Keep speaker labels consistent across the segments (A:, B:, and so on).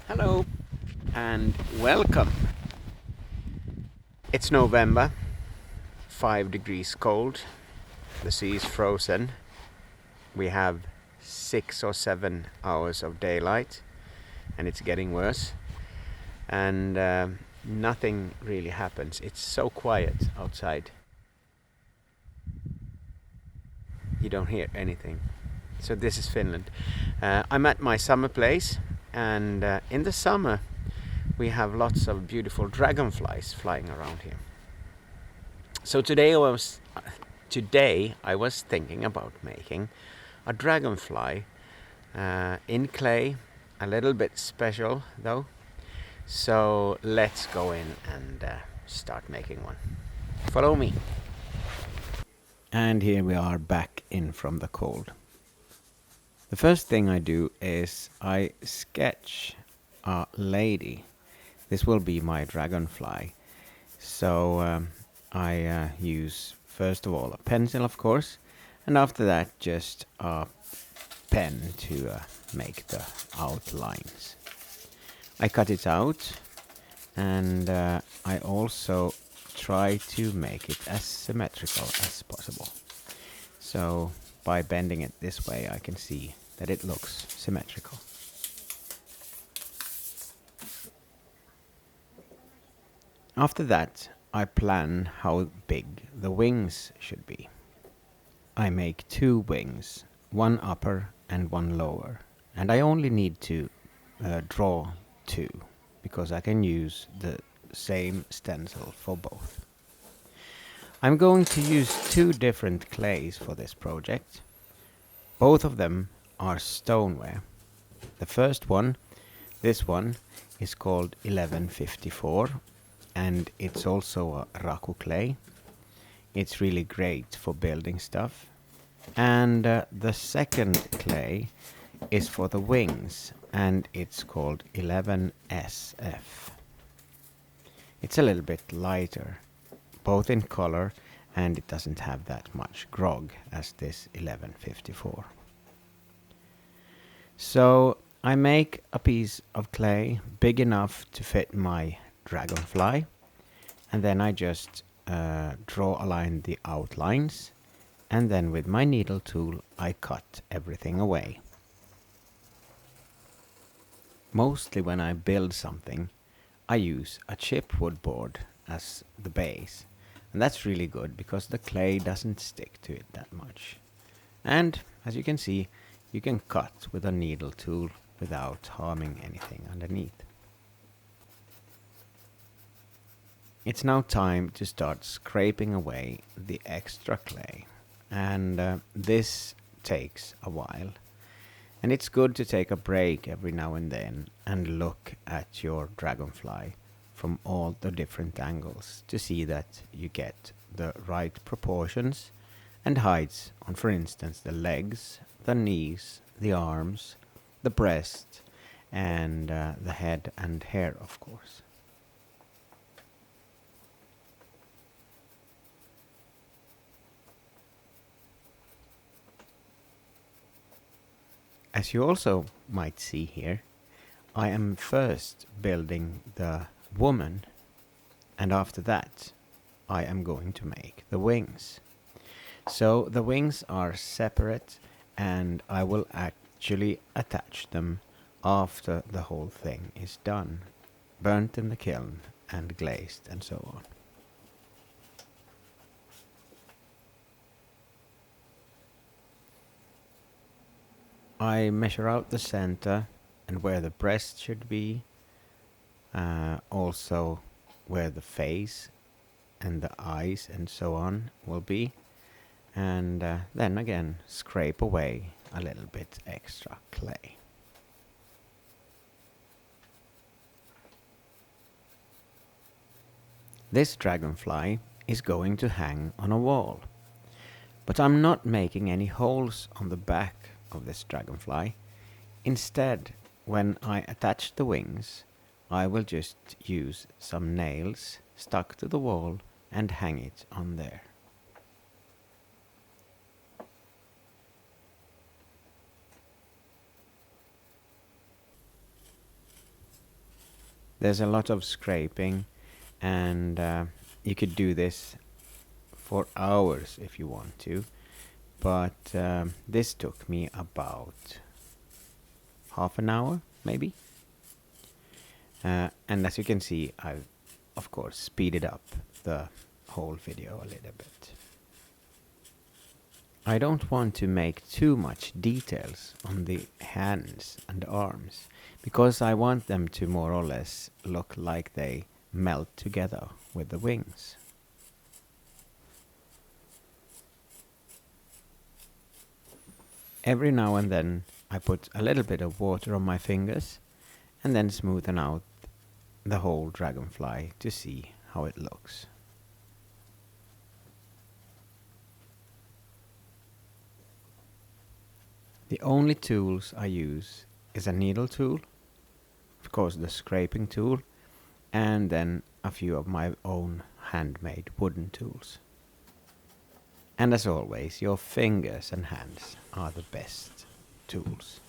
A: Hello and welcome. It's November, 5 degrees cold, the sea is frozen, we have 6 or 7 hours of daylight and it's getting worse, and nothing really happens. It's so quiet outside, you don't hear anything. So this is Finland. I'm at my summer place, and in the summer we have lots of beautiful dragonflies flying around here. So today I was thinking about making a dragonfly in clay, a little bit special though. So let's go in and start making one. Follow me. And here we are back in from the cold. The first thing I do is I sketch a lady. This will be my dragonfly. So I use first of all a pencil, of course, and after that just a pen to make the outlines. I cut it out, and I also try to make it as symmetrical as possible. So by bending it this way I can see that it looks symmetrical. After that I plan how big the wings should be. I make 2 wings, one upper and one lower, and I only need to draw 2 because I can use the same stencil for both. I'm going to use 2 different clays for this project. Both of them are stoneware. The first one, this one, is called 1154, and it's also a raku clay. It's really great for building stuff. And the second clay is for the wings, and it's called 11SF. It's a little bit lighter, both in color, and it doesn't have that much grog as this 1154. So I make a piece of clay big enough to fit my dragonfly, and then I just align the outlines, and then with my needle tool I cut everything away. Mostly when I build something I use a chipwood board as the base, and that's really good because the clay doesn't stick to it that much. And as you can see, you can cut with a needle tool without harming anything underneath. It's now time to start scraping away the extra clay, and this takes a while. And it's good to take a break every now and then and look at your dragonfly from all the different angles to see that you get the right proportions and heights on, for instance, the legs, the knees, the arms, the breast, and the head and hair, of course. As you also might see here, I am first building the woman, and after that I am going to make the wings. So the wings are separate, and I will actually attach them after the whole thing is done, burnt in the kiln and glazed and so on. I measure out the center and where the breast should be, also where the face and the eyes and so on will be, and then again scrape away a little bit extra clay. This dragonfly is going to hang on a wall, but I'm not making any holes on the back of this dragonfly. Instead, when I attach the wings, I will just use some nails stuck to the wall and hang it on there. There's a lot of scraping, and you could do this for hours if you want to, but this took me about half an hour maybe. And as you can see, I've of course speeded up the whole video a little bit. I don't want to make too much details on the hands and arms, because I want them to more or less look like they melt together with the wings. Every now and then I put a little bit of water on my fingers and then smoothen out the whole dragonfly to see how it looks. The only tools I use is a needle tool, of course the scraping tool, and then a few of my own handmade wooden tools. And as always, your fingers and hands are the best tools.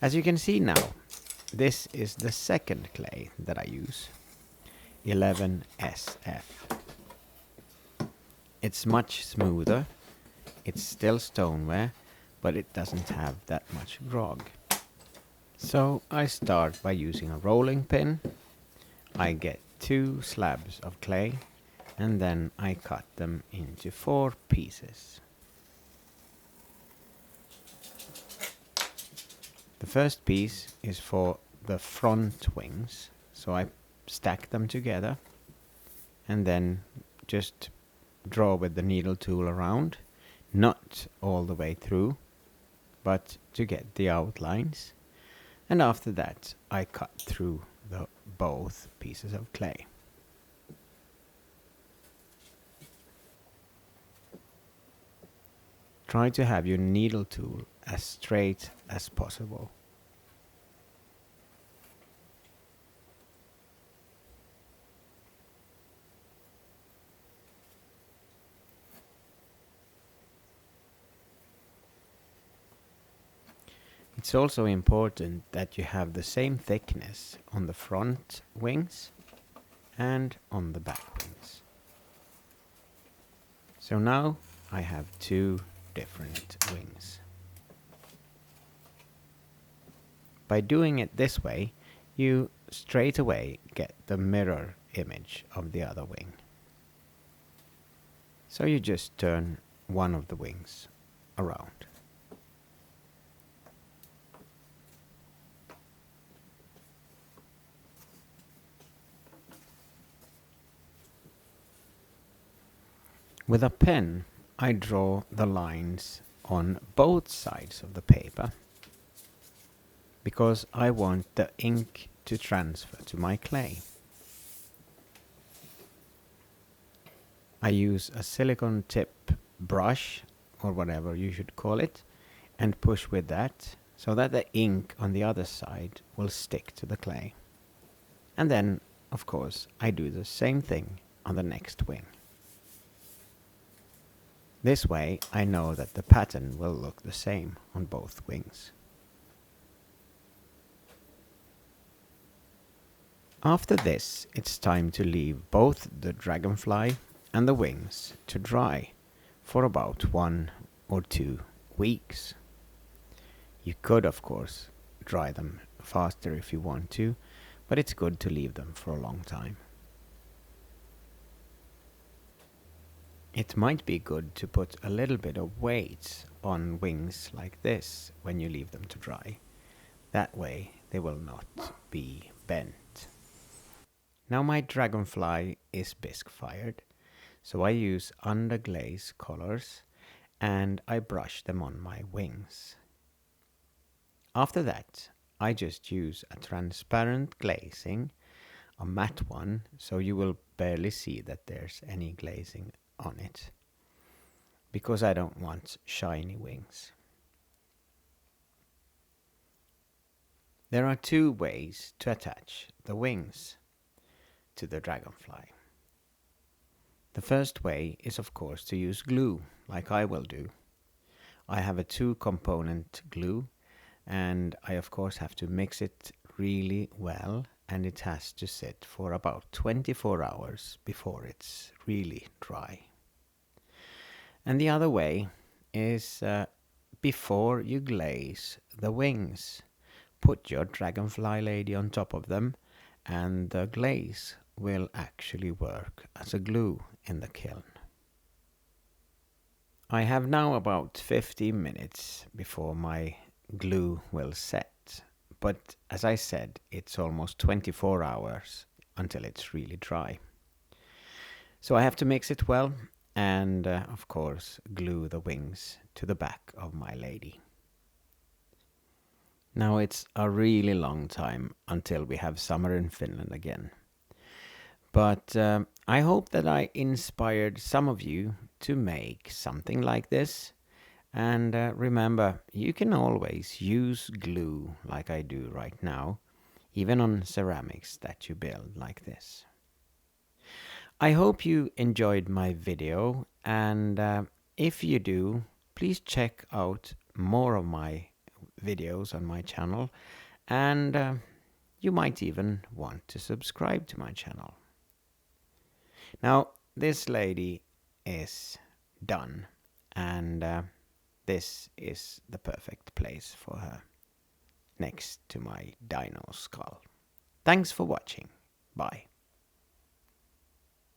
A: As you can see now, this is the second clay that I use, 11SF. It's much smoother, it's still stoneware, but it doesn't have that much grog. So I start by using a rolling pin. I get 2 slabs of clay and then I cut them into 4 pieces. The first piece is for the front wings, so I stack them together and then just draw with the needle tool around, not all the way through, but to get the outlines. And after that I cut through the both pieces of clay. Try to have your needle tool as straight as possible. It's also important that you have the same thickness on the front wings and on the back wings. So now I have 2 different wings. By doing it this way, you straight away get the mirror image of the other wing. So you just turn one of the wings around. With a pen, I draw the lines on both sides of the paper because I want the ink to transfer to my clay. I use a silicone tip brush, or whatever you should call it, and push with that so that the ink on the other side will stick to the clay. And then, of course, I do the same thing on the next wing. This way I know that the pattern will look the same on both wings. After this, it's time to leave both the dragonfly and the wings to dry for about 1 or 2 weeks. You could, of course, dry them faster if you want to, but it's good to leave them for a long time. It might be good to put a little bit of weight on wings like this when you leave them to dry. That way they will not be bent. Now my dragonfly is bisque fired, so I use underglaze colors and I brush them on my wings. After that, I just use a transparent glazing, a matte one, so you will barely see that there's any glazing on it, because I don't want shiny wings. There are 2 ways to attach the wings to the dragonfly. The first way is of course to use glue, like I will do. I have a 2-component glue, and I of course have to mix it really well, and it has to sit for about 24 hours before it's really dry. And the other way is before you glaze the wings, put your dragonfly lady on top of them, and the glaze will actually work as a glue in the kiln. I have now about 15 minutes before my glue will set, but as I said, it's almost 24 hours until it's really dry. So I have to mix it well and, of course, glue the wings to the back of my lady. Now it's a really long time until we have summer in Finland again. But I hope that I inspired some of you to make something like this. And remember, you can always use glue like I do right now, even on ceramics that you build like this. I hope you enjoyed my video, and if you do, please check out more of my videos on my channel, and you might even want to subscribe to my channel. Now, this lady is done, and this is the perfect place for her, next to my dino skull. Thanks for watching. Bye.